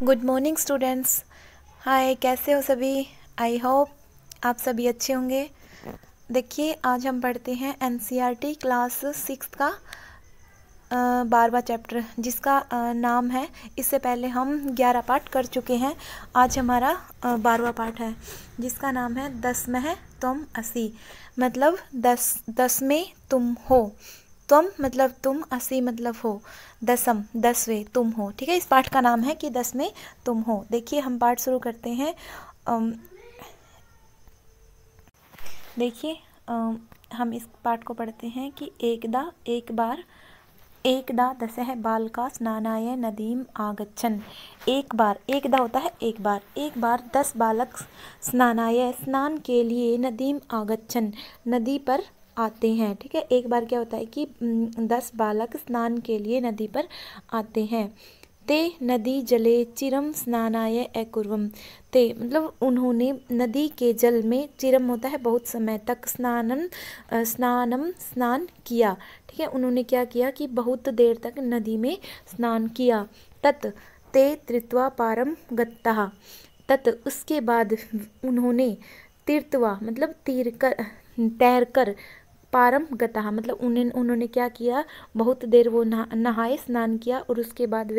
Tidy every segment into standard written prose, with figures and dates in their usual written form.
Good morning students. हाय, कैसे हो सभी? आई होप आप सभी अच्छे होंगे। देखिए, आज हम पढ़ते हैं एनसीईआरटी क्लास 6 का 12वां चैप्टर, जिसका नाम है, इससे पहले हम 11 पाठ कर चुके हैं। आज हमारा 12वां पाठ है, जिसका नाम है 10 में है तुम असी, मतलब 10 में तुम हो। तुम मतलब तुम, असी मतलब हो, दसम 10वें तुम हो। ठीक है, इस पाठ का नाम है कि 10 में तुम हो। देखिए, हम पाठ शुरू करते हैं। देखिए, हम इस पाठ को पढ़ते हैं कि एकदा दसः बालका स्नानाय नदीम आगच्छन्। एकदा होता है एक बार 10 बालक स्नान के लिए नदीम आगच्छन्, नदी पर आते हैं। ठीक है, एक बार क्या होता है कि 10 बालक स्नान के लिए नदी पर आते हैं। ते नदी जले चिरम स्नानाय अकुर्वम। ते मतलब उन्होंने नदी के जल में, चिरम होता है बहुत समय तक, स्नान किया। ठीक है, उन्होंने क्या किया कि बहुत देर तक नदी में स्नान किया। तत् ते त्रित्वा पारम गत्तः। तत् उसके बाद उन्होंने तीर्थवा मतलब तैरकर, पारम गतः मतलब उन्होंने क्या किया, बहुत देर वो नहाए, स्नान किया, और उसके बाद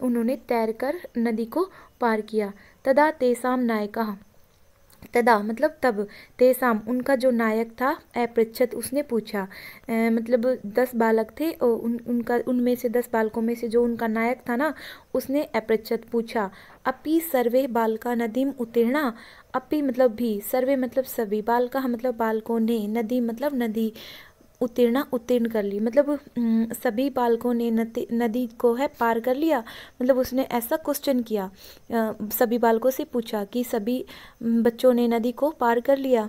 उन्होंने तैरकर नदी को पार किया। तदा तेसाम नायकः, तदा मतलब तब, तेसाम उनका जो नायक था, अपृच्छत उसने पूछा, मतलब 10 बालक थे और उनमें से 10 बालकों में से जो उनका नायक था ना, उसने अपृच्छत पूछा, अपि सर्वे बालका नदीम उत्तीर्णा। अपि मतलब भी, सर्वे मतलब सभी, बालका मतलब बालकों ने, नदी मतलब नदी, उत्तीर्ण कर ली, मतलब सभी बालकों ने नदी को है पार कर लिया। मतलब उसने ऐसा क्वेश्चन किया, सभी बालकों से पूछा कि सभी बच्चों ने नदी को पार कर लिया।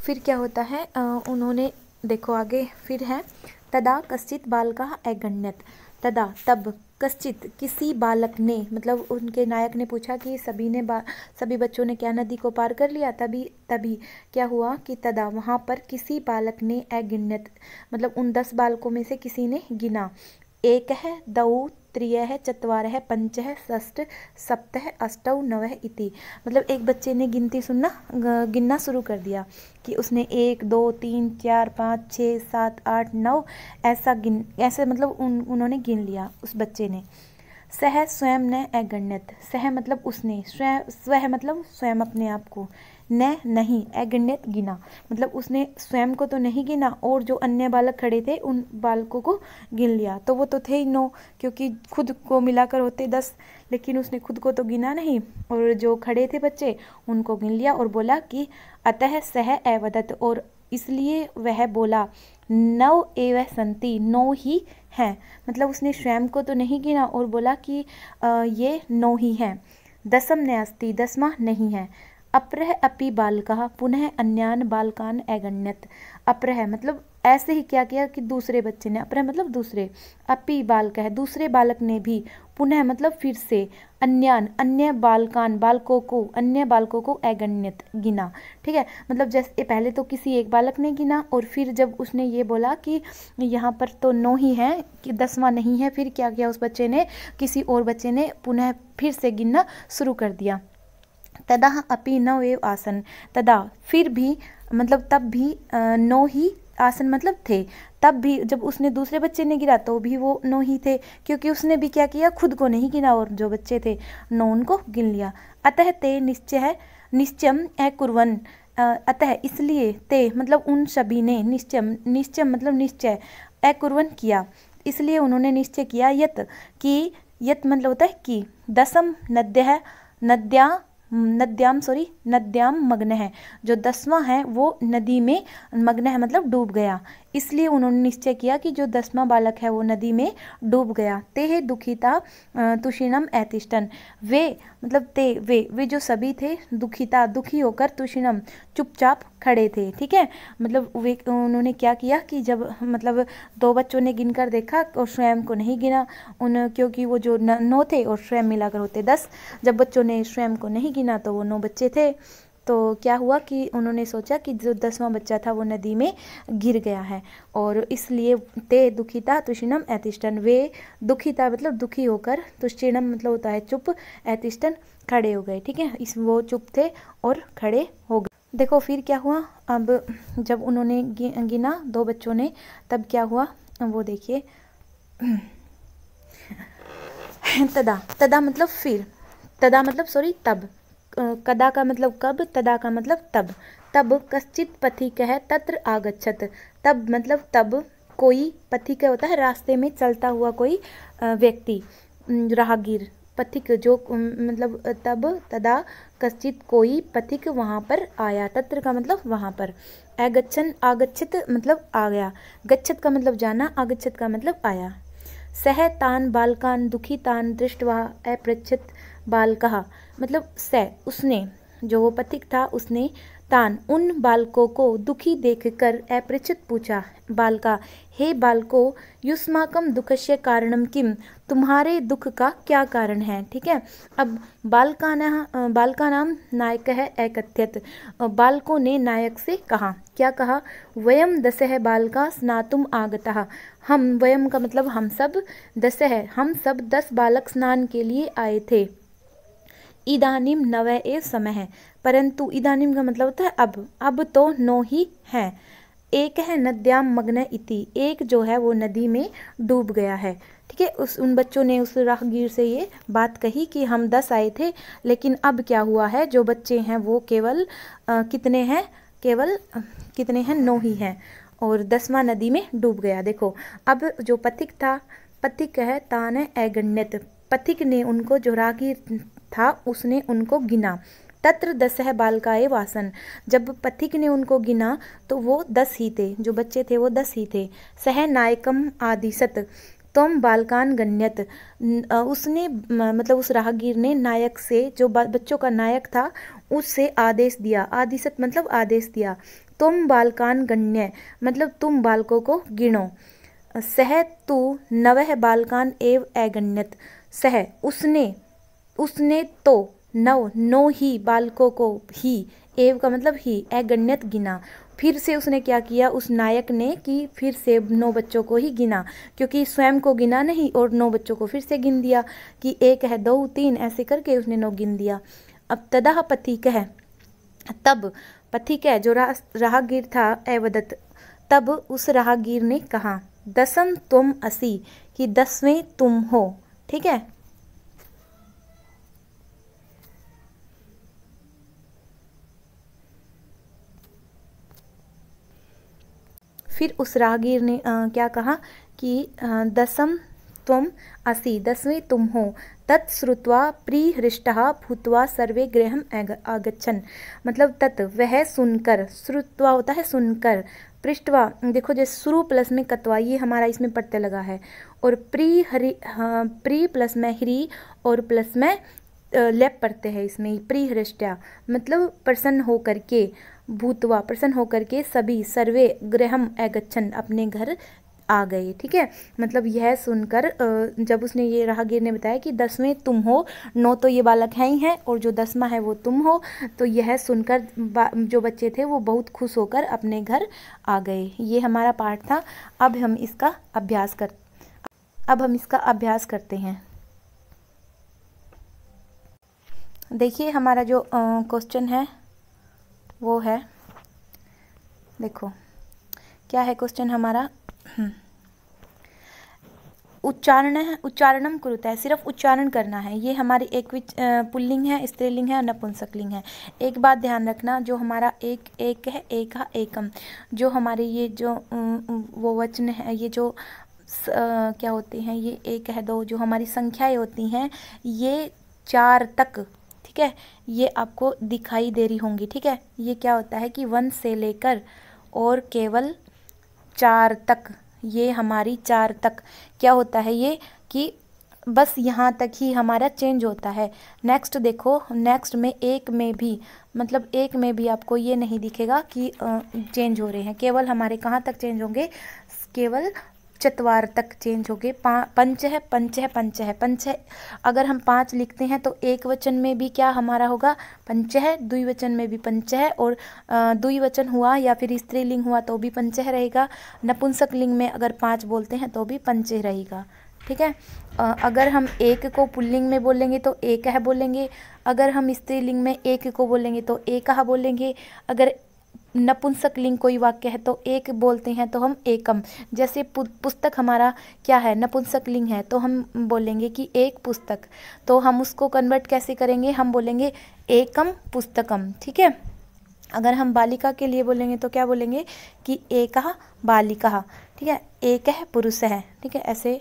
फिर क्या होता है, उन्होंने, देखो आगे फिर है, तदा कश्चित बालकः अगण्यत। तदा तब, कश्चित किसी बालक ने, मतलब उनके नायक ने पूछा कि सभी बच्चों ने क्या नदी को पार कर लिया। तभी क्या हुआ कि तदा वहाँ पर किसी बालक ने अगिण्यत मतलब उन 10 बालकों में से किसी ने गिना। एक है द्वौ त्रियः चत्वारः पंचः षष्ठ सप्तः अष्टौ नवः इति। मतलब एक बच्चे ने गिनना शुरू कर दिया कि उसने 1 2 3 4 5 6 7 8 9 ऐसे मतलब उन्होंने गिन लिया उस बच्चे ने। सह स्वयं न अगण्यत। सह मतलब उसने, स्वयं मतलब स्वयं अपने आप को, न नहीं, अगण्यत गिना मतलब उसने स्वयं को तो नहीं गिना, और जो अन्य बालक खड़े थे उन बालकों को गिन लिया। तो वो तो थे ही 9, क्योंकि खुद को मिलाकर होते 10, लेकिन उसने खुद को तो गिना नहीं, और जो खड़े थे बच्चे उनको गिन लिया, और बोला कि अतः सह अवदत, और इसलिए वह बोला, 9 एव सन्ति, 9 ही हैं। मतलब उसने स्वयं को तो नहीं गिना, और बोला कि ये 9 ही हैं। दसम नास्ति, 10वां नहीं है। अप्रह अपि बालकः पुनः अन्यान बालकान अगण्यत। अप्रह मतलब ऐसे ही क्या किया कि दूसरे बच्चे ने, अप्रह मतलब दूसरे, अपि बालकः दूसरे बालक ने भी, पुनः मतलब फिर से, अन्य बालकों को अगण्यत गिना। ठीक है, मतलब जैसे पहले तो किसी एक बालक ने गिना, और फिर जब उसने ये बोला कि यहाँ पर तो 9 ही हैं, कि 10वां नहीं है, फिर क्या किया उस बच्चे ने, किसी और बच्चे ने पुनः फिर से गिनना शुरू कर दिया। तदा अपि 9 एव आसन। तदा फिर भी मतलब तब भी 9 ही आसन मतलब थे। तब भी जब उसने दूसरे बच्चे ने गिरा तो भी वो 9 ही थे, क्योंकि उसने भी क्या किया, खुद को नहीं गिना, और जो बच्चे थे 9 उनको गिन लिया। अतः ते निश्चयम अकुर्वन्। अतः इसलिए, ते मतलब उन सभी ने, निश्चय मतलब निश्चय, अकुर्वन् किया, इसलिए उन्होंने निश्चय किया, यत मतलब होता है कि, दसम नद्याम मग्न है, जो 10वां है वो नदी में मग्न है मतलब डूब गया। इसलिए उन्होंने निश्चय किया कि जो 10वां बालक है वो नदी में डूब गया। ते हे दुखिता तुषिणम ऐतिष्ठन्। वे मतलब वे जो सभी थे, दुखी होकर, तुषिणम चुपचाप खड़े थे। ठीक है, मतलब उन्होंने क्या किया कि जब मतलब 2 बच्चों ने गिनकर देखा और स्वयं को नहीं गिना, क्योंकि वो जो 9 थे और स्वयं मिलाकर होते 10, जब बच्चों ने स्वयं को नहीं गिना तो वो 9 बच्चे थे। तो क्या हुआ कि उन्होंने सोचा कि जो 10वां बच्चा था वो नदी में गिर गया है, और इसलिए ते दुखिता तुष्टिनम एतिष्ठन, वे दुखिता मतलब दुखी होकर, तुष्टिनम मतलब होता है चुप, एतिष्ठन खड़े हो गए। ठीक है, इस वो चुप थे और खड़े हो गए। देखो फिर क्या हुआ, अब जब उन्होंने गिना 2 बच्चों ने, तब क्या हुआ वो देखिए। तदा मतलब फिर, तदा मतलब सॉरी तब, कदा का मतलब कब, तदा का मतलब तब कश्चित पथिकः तत्र आगच्छत, तब मतलब तब, कोई पथिक होता है रास्ते में चलता हुआ कोई व्यक्ति, राहगीर, पथिक जो मतलब तब, तदा कश्चित कोई पथिक वहाँ पर आया, तत्र का मतलब वहाँ पर, आगच्छन आगच्छित मतलब आ गया, गच्छत का मतलब जाना, आगच्छत का मतलब आया। सह तान बालकान दुखितान दृष्ट्वा अपृच्छत बालकः, मतलब सह उसने, जो वो पथिक था उसने, तान उन बालकों को दुखी देखकर अपृच्छत पूछा, बालका हे बालको, युष्माकम दुखस्य कारणम किम, तुम्हारे दुख का क्या कारण है। ठीक है, अब बालका नाम नायक है एकथ्यत, बालकों ने नायक से कहा, क्या कहा, वयम दसह बालका स्नातुम आगतः, हम, वयम का मतलब हम सब, दसह हम सब 10 बालक स्नान के लिए आए थे। इदानीम नवः एव समय है, परंतु इदानीम का मतलब होता है अब तो 9 ही है। एक है नद्याम मग्न इति, एक जो है वो नदी में डूब गया है। ठीक है, उन बच्चों ने उस राहगीर से ये बात कही कि हम 10 आए थे, लेकिन अब क्या हुआ है, जो बच्चे हैं वो केवल कितने हैं, केवल कितने हैं, 9 ही हैं, और 10वां नदी में डूब गया। देखो अब जो पथिक था, पथिक है तान अगण्यत, पथिक ने उनको, जो राहगीर था उसने उनको गिना, तत्र 10 बालकाए वासन, जब पथिक ने उनको गिना तो वो 10 ही थे, जो बच्चे थे वो 10 ही थे। सह नायकम आदिशत तुम बालकान गण्यत, उसने मतलब उस राहगीर ने नायक से, जो बच्चों का नायक था उससे आदेश दिया, आदिशत मतलब आदेश दिया, तुम बालकान गण्य मतलब तुम बालकों को गिनो। सह तु 9 बालकान एव अगण्यत, सह उसने तो 9 ही बालकों को ही, एव का मतलब ही, अगण्यत गिना, फिर से उसने क्या किया उस नायक ने कि फिर से 9 बच्चों को ही गिना, क्योंकि स्वयं को गिना नहीं और 9 बच्चों को फिर से गिन दिया कि 1 है 2 3 ऐसे करके उसने 9 गिन दिया। अब तदा पथिक है, तब पथिक है जो राहगीर था अवदत, तब उस राहगीर ने कहा, 10 तुम असि, कि 10वें तुम हो। ठीक है, फिर उस राहगीर ने क्या कहा कि 10 त्वम असि, 10वें तुम हो। तत्श्रुत्वा प्रीहृष्टः भूत्वा सर्वे गृहम् आगच्छन्, मतलब तत् वह सुनकर, श्रुत्वा होता है सुनकर, पृष्ठवा देखो जैसे शुरू प्लस में कत्वा, ये हमारा इसमें पड़ते लगा है, और प्री प्लस में हरी और प्लस में लेप पड़ते हैं इसमें, प्रीहृष्टया मतलब प्रसन्न होकर के, भूतवा प्रसन्न होकर के, सभी सर्वे गृहम अगच्छन अपने घर आ गए। ठीक है, मतलब यह सुनकर जब उसने, ये राहगीर ने बताया कि 10वें तुम हो, 9 तो ये बालक हैं ही हैं और जो 10वां है वो तुम हो, तो यह सुनकर जो बच्चे थे वो बहुत खुश होकर अपने घर आ गए। ये हमारा पाठ था। अब हम इसका अभ्यास करते हैं। देखिए हमारा जो क्वेश्चन है वो है, देखो क्या है क्वेश्चन हमारा, उच्चारणम कुरुता है, सिर्फ उच्चारण करना है। ये हमारी एक पुल्लिंग है, स्त्रीलिंग है, नपुंसकलिंग है। एक बात ध्यान रखना, जो हमारा एक है, एका एकम, जो हमारे ये जो वो वचन है, ये जो क्या होते हैं, ये 1 है 2 जो हमारी संख्याएं होती हैं, ये 4 तक, ठीक है, ये आपको दिखाई दे रही होंगी। ठीक है, ये क्या होता है कि 1 से लेकर और केवल 4 तक, ये हमारी 4 तक क्या होता है, ये कि बस यहाँ तक ही हमारा चेंज होता है। नेक्स्ट देखो, नेक्स्ट में 1 में भी, मतलब 1 में भी आपको ये नहीं दिखेगा कि चेंज हो रहे हैं, केवल हमारे कहाँ तक चेंज होंगे, केवल चत्वार तक चेंज हो गए। पंच है, पंच है, पंच है, पंच है। अगर हम 5 लिखते हैं तो एक वचन में भी क्या हमारा होगा, पंच है। द्विवचन में भी पंच है, और द्विवचन हुआ या फिर स्त्रीलिंग हुआ तो भी पंच है रहेगा। नपुंसक लिंग में अगर 5 बोलते हैं तो भी पंच रहेगा। ठीक है। अगर हम एक को पुल्लिंग में बोलेंगे तो एक है बोलेंगे। अगर हम स्त्रीलिंग में एक को बोलेंगे तो एक बोलेंगे। अगर नपुंसक लिंग कोई वाक्य है तो एक बोलते हैं तो हम एकम। जैसे पुस्तक हमारा क्या है, नपुंसक लिंग है, तो हम बोलेंगे कि एक पुस्तक। तो हम उसको कन्वर्ट कैसे करेंगे, हम बोलेंगे एकम पुस्तकम। ठीक है। अगर हम बालिका के लिए बोलेंगे तो क्या बोलेंगे कि एकः बालिका। ठीक है। एक है पुरुष है। ठीक है। ऐसे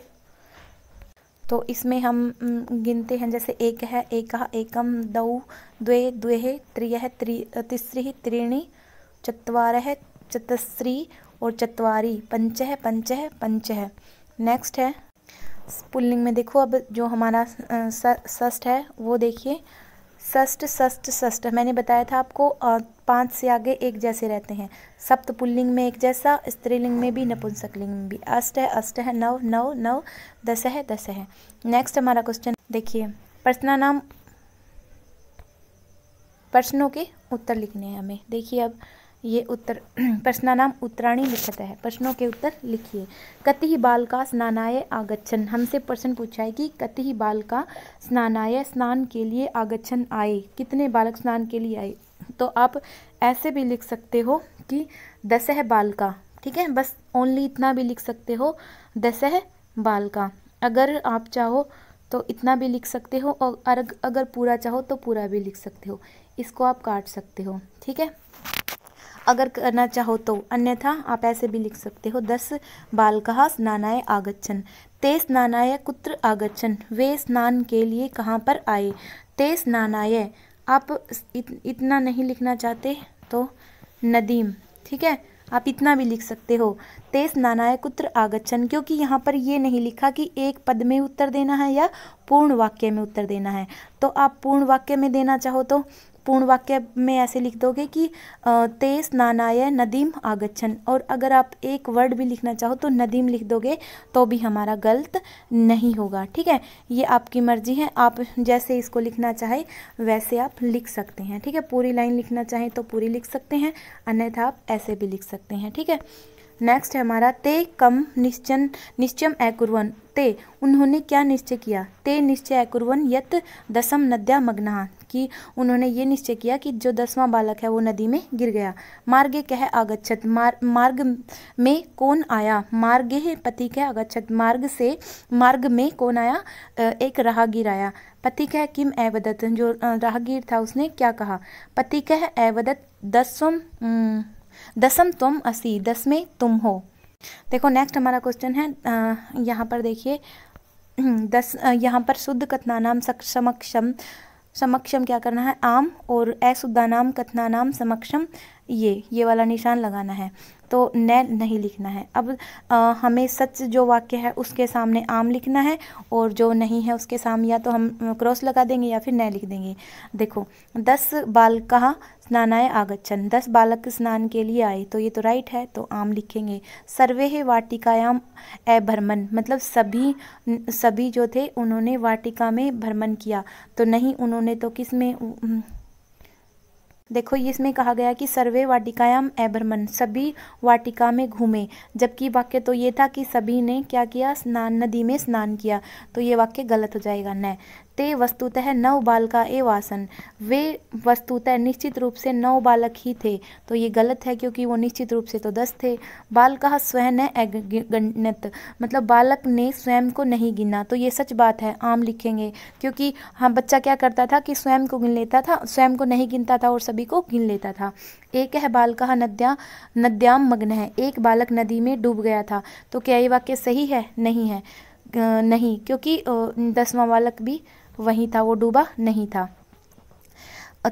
तो इसमें हम गिनते हैं, जैसे एक है एकः एकम, द्वौ द्वे द्वेः, त्रियः तिस्रिः त्रीणि, चत्वारः चतस्री और चत्वारि, पंचः पंचः पंचः। नेक्स्ट है पुल्लिंग में। देखो अब जो हमारा षष्ठ है वो देखिए, षष्ठ षष्ठ षष्ठ। मैंने बताया था आपको 5 से आगे एक जैसे रहते हैं। सप्त पुल्लिंग में एक जैसा, स्त्रीलिंग में भी, नपुंसक लिंग में भी। अष्ट है अष्ट है, नव नव नव, दस है दस है। नेक्स्ट हमारा क्वेश्चन देखिए, प्रश्नानाम, प्रश्नों के उत्तर लिखने हैं हमें। देखिए अब ये उत्तर, प्रश्नानाम उत्तराणि लिखत है, प्रश्नों के उत्तर लिखिए। कति बालका स्नानाय आगच्छन्, हमसे प्रश्न पूछा है कि कति बालका स्नानाय, स्नान के लिए, आगच्छन् आए, कितने बालक स्नान के लिए आए। तो आप ऐसे भी लिख सकते हो कि 10 बालका। ठीक है। बस ओनली इतना भी लिख सकते हो, 10 बालका। अगर आप चाहो तो इतना भी लिख सकते हो, और अगर पूरा चाहो तो पूरा भी लिख सकते हो। इसको आप काट सकते हो। ठीक है। अगर करना चाहो तो, अन्यथा आप ऐसे भी लिख सकते हो, 10 बालकाः स्नानाय आगच्छन्, ते स्नानाय कुत्र आगच्छन्, वे स्नान के लिए कहाँ पर आए। ते स्नानाय, आप इतना नहीं लिखना चाहते तो नदीम। ठीक है। आप इतना भी लिख सकते हो, ते स्नानाय कुत्र आगच्छन्, क्योंकि यहाँ पर ये नहीं लिखा कि एक पद में उत्तर देना है या पूर्ण वाक्य में उत्तर देना है। तो आप पूर्ण वाक्य में देना चाहो तो पूर्ण वाक्य में ऐसे लिख दोगे कि ते स्नानाय नदीम आगच्छन्, और अगर आप एक वर्ड भी लिखना चाहो तो नदीम लिख दोगे तो भी हमारा गलत नहीं होगा। ठीक है। ये आपकी मर्जी है, आप जैसे इसको लिखना चाहे वैसे आप लिख सकते हैं। ठीक है। पूरी लाइन लिखना चाहें तो पूरी लिख सकते हैं, अन्यथा आप ऐसे भी लिख सकते हैं। ठीक है। नेक्स्ट है हमारा, ते कम निश्चयम अकुर्वन्, ते उन्होंने क्या निश्चय किया। ते निश्चय अकुर्वन् यत् दशम नद्या मग्नः, कि उन्होंने ये निश्चय किया कि जो 10वां बालक है वो नदी में गिर गया। मार्गे कह आगच्छत्, मार्ग में कौन आया। मार्गे पति कह आगच्छत्, मार्ग से, मार्ग में कौन आया, एक राहगीर आया। पति कह किम एवदत्, जो राहगीर था उसने क्या कहा। पति कह एवदत् दसम तुम असि, 10 में तुम हो। देखो नेक्स्ट हमारा क्वेश्चन है, यहाँ पर देखिए 10, यहाँ पर शुद्ध कथनानाम समक्षम, समक्षम क्या करना है, आम, और अशुद्धानाम कथनानाम समक्षम ये वाला निशान लगाना है। तो न नहीं लिखना है। अब हमें सच जो वाक्य है उसके सामने आम लिखना है, और जो नहीं है उसके सामने या तो हम क्रॉस लगा देंगे या फिर न लिख देंगे। देखो 10 बालकाः स्नानाय आगच्छन्, 10 बालक स्नान के लिए आए, तो ये तो राइट है, तो आम लिखेंगे। सर्वे वाटिकायाम अभ्रमन्, मतलब सभी जो थे उन्होंने वाटिका में भ्रमण किया, तो नहीं, उन्होंने तो किस में, देखो इसमें कहा गया कि सर्वे वाटिकायाम अभ्रमन्, सभी वाटिका में घूमे, जबकि वाक्य तो ये था कि सभी ने क्या किया, स्नान, नदी में स्नान किया, तो ये वाक्य गलत हो जाएगा। न ते वस्तुतः 9 बालका एव आसन्, वे वस्तुतः निश्चित रूप से 9 बालक ही थे, तो ये गलत है क्योंकि वो निश्चित रूप से तो 10 थे। बालकाः स्वयं न अगण्यत्, मतलब बालक ने स्वयं को नहीं गिना, तो ये सच बात है, आम लिखेंगे, क्योंकि हाँ बच्चा क्या करता था कि स्वयं को गिन लेता था, स्वयं को नहीं गिनता था और सभी को गिन लेता था। एक है बालकाः नद्याम मग्नः, एक बालक नदी में डूब गया था, तो क्या ये वाक्य सही है, नहीं है, नहीं, क्योंकि 10वां बालक भी वही था, वो डूबा नहीं था।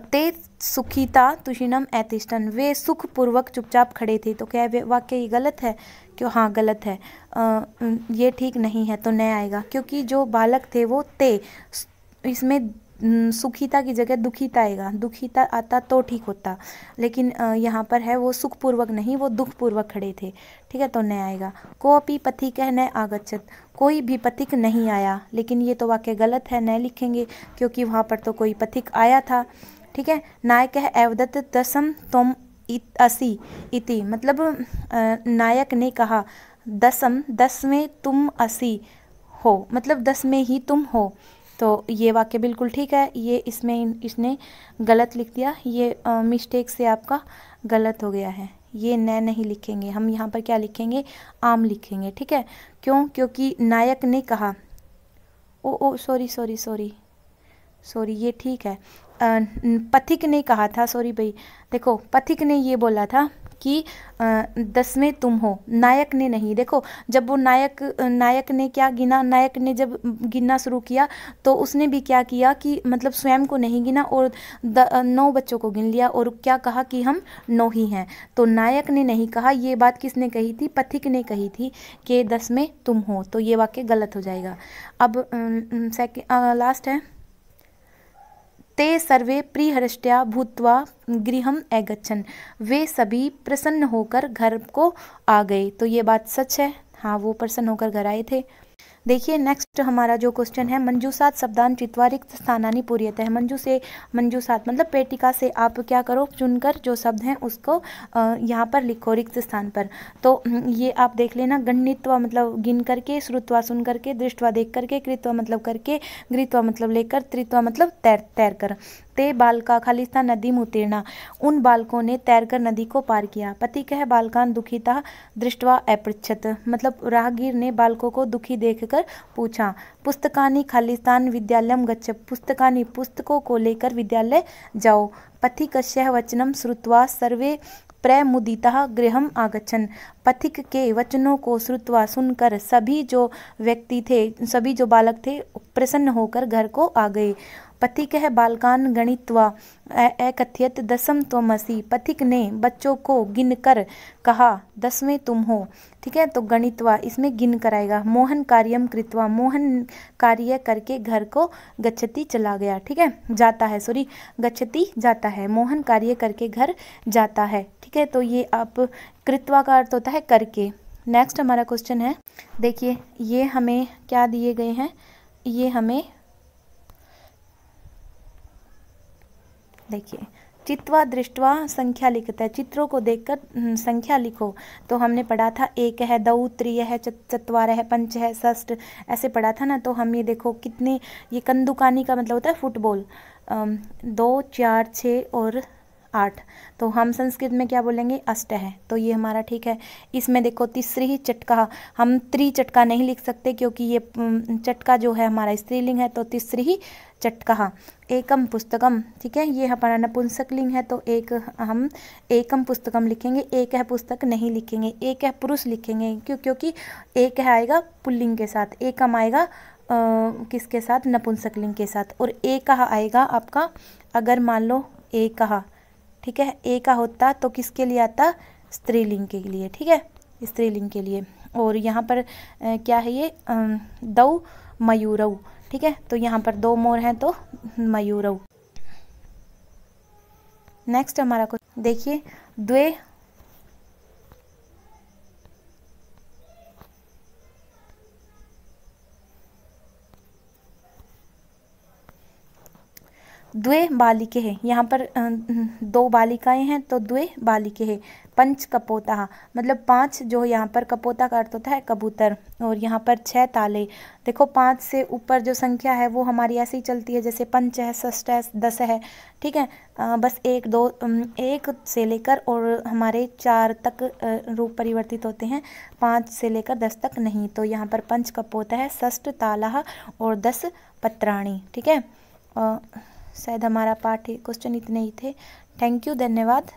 ते सुखिता तुषिणम ऐतिष्ठन्, वे सुखपूर्वक चुपचाप खड़े थे, तो क्या वाक्य ये गलत है, क्यों, हाँ गलत है, ये ठीक नहीं है, तो न आएगा, क्योंकि जो बालक थे वो ते, इसमें सुखिता की जगह दुखिता आएगा, दुखिता आता तो ठीक होता, लेकिन यहाँ पर है वो सुखपूर्वक नहीं, वो दुखपूर्वक खड़े थे, ठीक है, तो न आएगा। कोऽपि पथिकः न आगच्छत्, कोई भी पथिक नहीं आया, लेकिन ये तो वाक्य गलत है, न लिखेंगे क्योंकि वहाँ पर तो कोई पथिक आया था, ठीक है। नायकः अवदत् दशम त्वम् असि इति, मतलब नायक ने कहा 10 में तुम 80 हो, मतलब 10 में ही तुम हो, तो ये वाक्य बिल्कुल ठीक है। ये इसमें इसने गलत लिख दिया, ये मिस्टेक से आपका गलत हो गया है, ये न नहीं लिखेंगे हम, यहाँ पर क्या लिखेंगे, आम लिखेंगे, ठीक है। क्यों, क्योंकि नायक ने कहा, ओ सॉरी ये ठीक है, पथिक ने कहा था, सॉरी भाई, देखो पथिक ने ये बोला था कि 10 में तुम हो, नायक ने नहीं। देखो जब वो नायक ने क्या गिना, नायक ने जब गिनना शुरू किया तो उसने भी क्या किया कि मतलब स्वयं को नहीं गिना और 9 बच्चों को गिन लिया और क्या कहा कि हम 9 ही हैं। तो नायक ने नहीं कहा, ये बात किसने कही थी, पथिक ने कही थी कि 10 में तुम हो, तो ये वाक्य गलत हो जाएगा। अब लास्ट है, ते सर्वे प्रिहृष्ट्या भूत्वा गृहम् अगच्छन्, वे सभी प्रसन्न होकर घर को आ गए, तो ये बात सच है, हाँ वो प्रसन्न होकर घर आए थे। देखिए नेक्स्ट हमारा जो क्वेश्चन है, मंजूषात शब्दान चित्वा रिक्त स्थानानि पूर्यते है। मंजूषात मतलब पेटिका से आप क्या करो, चुनकर जो शब्द हैं उसको यहाँ पर लिखो रिक्त स्थान पर। तो ये आप देख लेना, गणित्वा मतलब गिन करके, श्रुत्वा सुन करके, दृष्टवा देख करके, कृत्वा मतलब करके, गृहीत्वा मतलब लेकर, त्रित्वा मतलब तैर कर। ते बालका खालिस्ता नदी उत्तीर्णा, उन बालकों ने तैरकर नदी को पार किया। पथिकः बालकान दुखिता दृष्ट्वा अपृच्छत्, मतलब राहगीर ने बालकों को दुखी देखकर पूछा। पुस्तकानि खालिस्तान विद्यालयम गच्छ, पुस्तकानि पुस्तकों को लेकर विद्यालय जाओ। पथिकस्य वचनम श्रुत्वा सर्वे प्रमुदितः गृहम् आगच्छन्, पथिक के वचनों को श्रुत्वा सुनकर सभी जो व्यक्ति थे, सभी जो बालक थे प्रसन्न होकर घर को आ गए। पथिकः बालकान गणित्वा अकथयत् 10 त्वमसि, पथिक ने बच्चों को गिनकर कहा 10 में तुम हो, ठीक है, तो गणित्वा इसमें गिन कर आएगा। मोहन कार्यम कृत्वा, मोहन कार्य करके घर को गच्छति चला गया, ठीक है, जाता है, सॉरी गच्छति जाता है, मोहन कार्य करके घर जाता है, ठीक है, तो ये आप कृत्वा का अर्थ होता है करके। नेक्स्ट हमारा क्वेश्चन है, देखिए ये हमें क्या दिए गए हैं, ये हमें देखिए चित्वा दृष्टवा संख्या लिखता है, चित्रों को देखकर संख्या लिखो। तो हमने पढ़ा था 1 है, 2 3 है, 4 है, 5 है, 6 ऐसे पढ़ा था ना। तो हम ये देखो कितने, ये कंदुकानी का मतलब होता है फुटबॉल, 2 4 6 और 8, तो हम संस्कृत में क्या बोलेंगे, अष्ट है, तो ये हमारा ठीक है। इसमें देखो तीसरी ही चटका, हम त्रिचटका नहीं लिख सकते क्योंकि ये चटका जो है हमारा स्त्रीलिंग है, तो तीसरी ही चटका। एकम पुस्तकम, ठीक है, ये हमारा नपुंसकलिंग है, तो हम एकम पुस्तकम लिखेंगे, एक है पुस्तक नहीं लिखेंगे, एक है पुरुष लिखेंगे, क्योंकि एक है आएगा पुल्लिंग के साथ, एकम आएगा किसके साथ, नपुंसकलिंग के साथ, और एक आएगा आपका अगर मान लो एक, ठीक है, एक होता तो किसके लिए आता, स्त्रीलिंग के लिए, ठीक है, स्त्रीलिंग के लिए। और यहाँ पर क्या है ये, दौ मयूरौ, ठीक है, तो यहाँ पर 2 मोर हैं तो मयूरौ। नेक्स्ट हमारा कुछ देखिए, द्वे बालिके हैं, यहाँ पर 2 बालिकाएं हैं तो द्वे बालिके हैं। पंच कपोता मतलब 5, जो यहाँ पर कपोता का अर्थ होता है कबूतर, और यहाँ पर 6 ताले। देखो 5 से ऊपर जो संख्या है वो हमारी ऐसे ही चलती है, जैसे 5 है, 6 है, 10 है, ठीक है, बस 1 2 1 से लेकर और हमारे 4 तक रूप परिवर्तित होते हैं, 5 से लेकर 10 तक नहीं। तो यहाँ पर पंच कपोता है, 6 ताला और 10 पत्राणी, ठीक है। शायद हमारा पाठ क्वेश्चन इतने ही थे। थैंक यू, धन्यवाद।